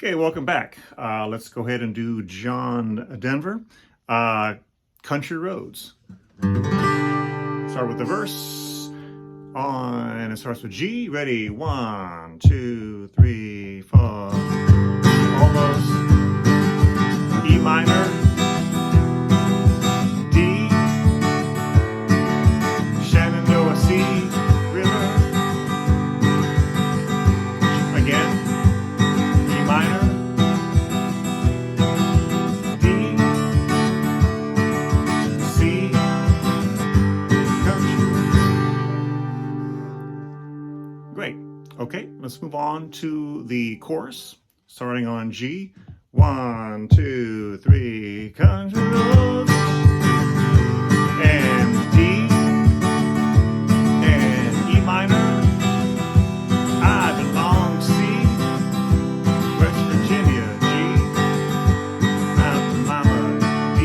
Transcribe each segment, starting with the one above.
Okay, welcome back. Let's go ahead and do John Denver, Country Roads. Start with the verse and it starts with G. Ready? 1, 2, 3, 4. Almost. E minor. D. Shenandoah C. River. Again. E minor. D. C. Great. Okay, let's move on to the chorus, starting on G. 1, 2, 3, country roads. And D. And E minor. I belong C. West Virginia G. Mountain Mama D.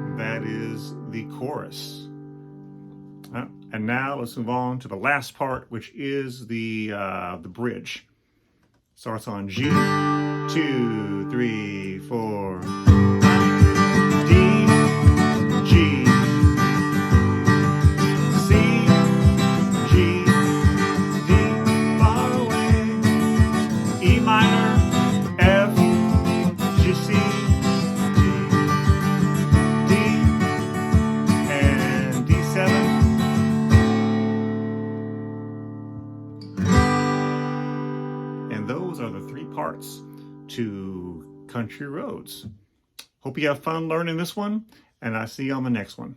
And that is the chorus. And now let's move on to the last part, which is the bridge. Starts on G. 2, 3, 4. D, G, C, G, D, far away. E minor, F, G, C, G, D, and D7. And those are the 3 parts to Country Roads. Hope you have fun learning this one, and I'll see you on the next one.